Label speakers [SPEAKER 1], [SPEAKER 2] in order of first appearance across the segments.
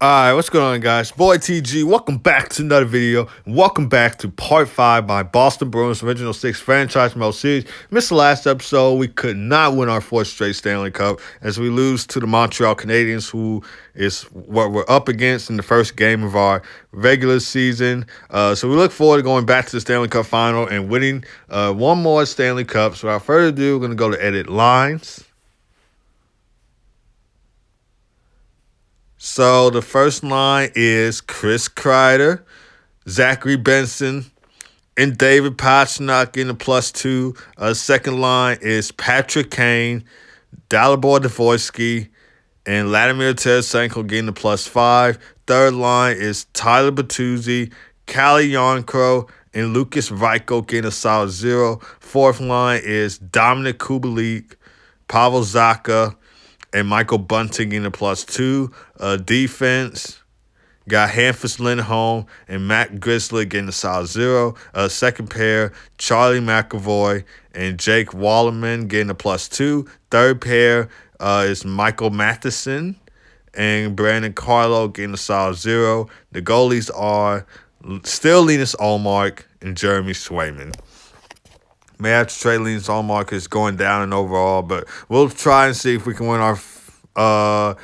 [SPEAKER 1] Alright, what's going on, guys? Boy TG, welcome back to another video. Welcome back to part 5 by Boston Bruins Original 6 Franchise Mode Series. Missed the last episode. We could not win our fourth straight Stanley Cup as we lose to the Montreal Canadiens, who is what we're up against in the first game of our regular season. So we look forward to going back to the Stanley Cup final and winning one more Stanley Cup. So without further ado, we're going to go to edit lines. So the first line is Chris Kreider, Zachary Benson, and David Pastrnak getting a +2. Second line is Patrick Kane, Dalibor Dvorsky, and Vladimir Tarasenko getting a +5. Third line is Tyler Bertuzzi, Kalle Jarnkrok, and Lucas Reichel getting a solid 0. Fourth line is Dominic Kubalik, Pavel Zacha, and Michael Bunting getting a +2. Defense, got Hampus Lindholm and Matt Grizzly getting a solid 0. Second pair, Charlie McAvoy and Jake Wallerman getting a +2. Third pair is Michael Matheson and Brandon Carlo getting a solid 0. The goalies are still Linus Ullmark and Jeremy Swayman. May have to trade Linus Ullmark is going down in overall, but we'll try and see if we can win our our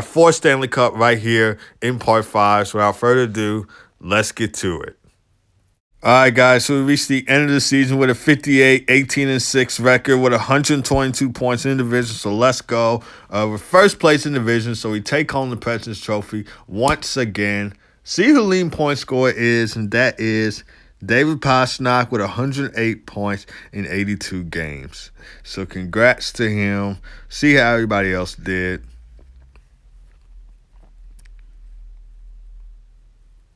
[SPEAKER 1] fourth Stanley Cup right here in part 5. So without further ado, let's get to it. All right, guys, so we reached the end of the season with a 58-18-6 record with 122 points in the division, so let's go. We're first place in the division, so we take home the President's Trophy once again. See who the leading point scorer is, and that is David Pastrnak with 108 points in 82 games. So congrats to him. See how everybody else did.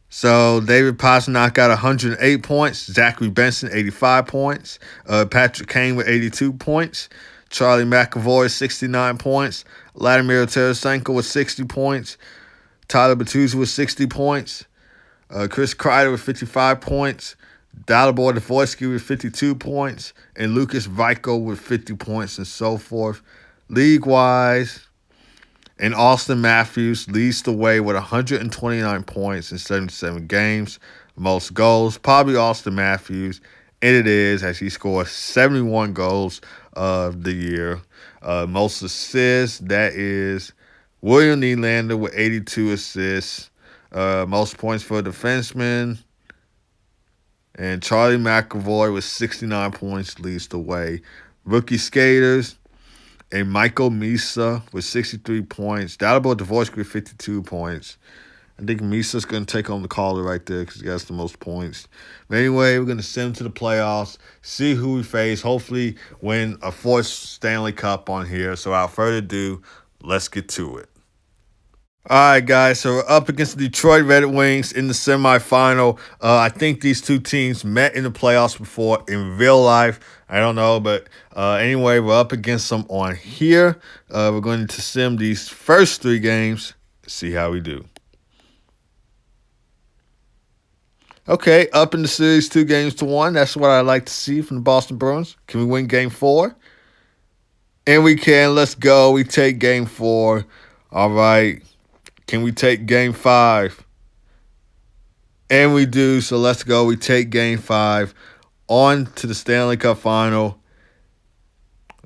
[SPEAKER 1] So David Pastrnak got 108 points. Zachary Benson, 85 points. Patrick Kane with 82 points. Charlie McAvoy, 69 points. Vladimir Tarasenko with 60 points. Tyler Bertuzzi with 60 points. Chris Kreider with 55 points. Dalibor Dvorsky with 52 points. And Lucas Reichel with 50 points and so forth. League-wise, and Austin Matthews leads the way with 129 points in 77 games. Most goals, probably Austin Matthews. And it is, as he scored 71 goals of the year. Most assists, that is William Nylander with 82 assists. Most points for a defenseman. And Charlie McAvoy with 69 points leads the way. Rookie skaters, and Michael Misa with 63 points. Dalibor Dvorsky with 52 points. I think Misa's going to take home the Calder right there because he has the most points. But anyway, we're going to send him to the playoffs, see who we face, hopefully win a fourth Stanley Cup on here. So without further ado, let's get to it. All right, guys, so we're up against the Detroit Red Wings in the semifinal. I think these two teams met in the playoffs before in real life. I don't know, but anyway, we're up against them on here. We're going to sim these first 3 games, see how we do. Okay, up in the series 2-1. That's what I like to see from the Boston Bruins. Can we win game 4? And we can. Let's go. We take game 4. All right. Can we take game 5? And we do, so let's go. We take game 5 on to the Stanley Cup final.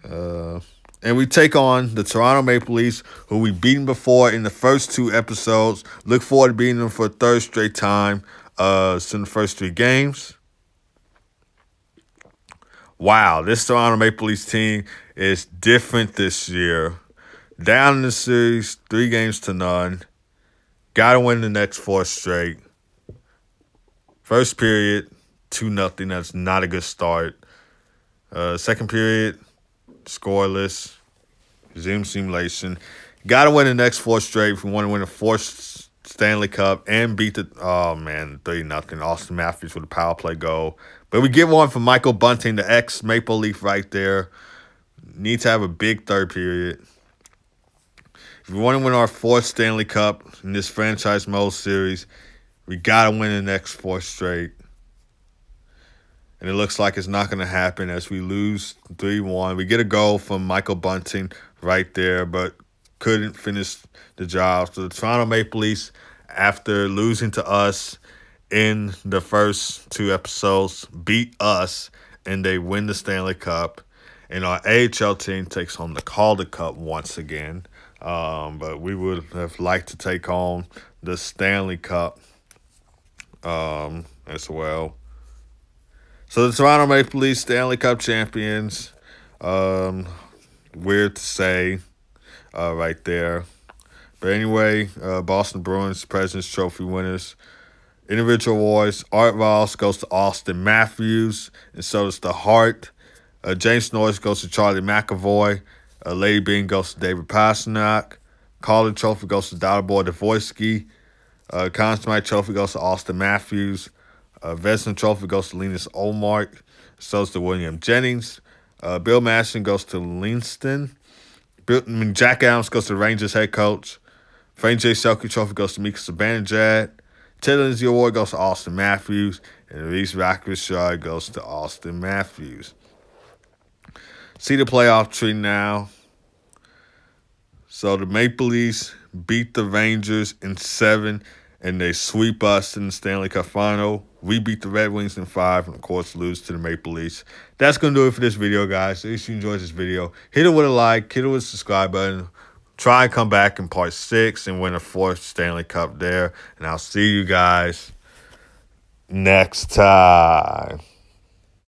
[SPEAKER 1] And we take on the Toronto Maple Leafs, who we've beaten before in the first 2 episodes. Look forward to beating them for a third straight time. So in the first 3 games. Wow, this Toronto Maple Leafs team is different this year. Down in the series, 3-0. Got to win the next 4 straight. First period, 2-0. That's not a good start. Second period, scoreless. Zoom simulation. Got to win the next 4 straight if we want to win a 4th Stanley Cup and beat the, 3-0. Austin Matthews with a power play goal. But we get one from Michael Bunting, the ex-Maple Leaf right there. Need to have a big third period. If we want to win our 4th Stanley Cup in this franchise mode series, we got to win the next 4 straight. And it looks like it's not going to happen as we lose 3-1. We get a goal from Michael Bunting right there, but couldn't finish the job. So the Toronto Maple Leafs, after losing to us in the first 2 episodes, beat us, and they win the Stanley Cup. And our AHL team takes home the Calder Cup once again. But we would have liked to take home the Stanley Cup as well. So the Toronto Maple Leafs, Stanley Cup champions. Weird to say right there. But anyway, Boston Bruins, President's Trophy winners. Individual awards, Art Voss goes to Austin Matthews, and so does the Hart. James Norris goes to Charlie McAvoy. Lady Bean goes to David Pastrnak. Calder Trophy goes to Dalibor Dvorsky. Conn Smythe Trophy goes to Austin Matthews. Vezina Trophy goes to Linus Ullmark. So does to William Jennings. Bill Masterton goes to Livingston. Jack Adams goes to the Rangers head coach. Frank J. Selke Trophy goes to Mika Zibanejad. Ted Lindsay Award goes to Austin Matthews. And Reese Rackford goes to Austin Matthews. See the playoff tree now. So the Maple Leafs beat the Rangers in 7, and they sweep us in the Stanley Cup Final. We beat the Red Wings in 5, and of course lose to the Maple Leafs. That's going to do it for this video, guys. If you enjoyed this video, hit it with a like, hit it with a subscribe button. Try and come back in part 6 and win a 4th Stanley Cup there. And I'll see you guys next time.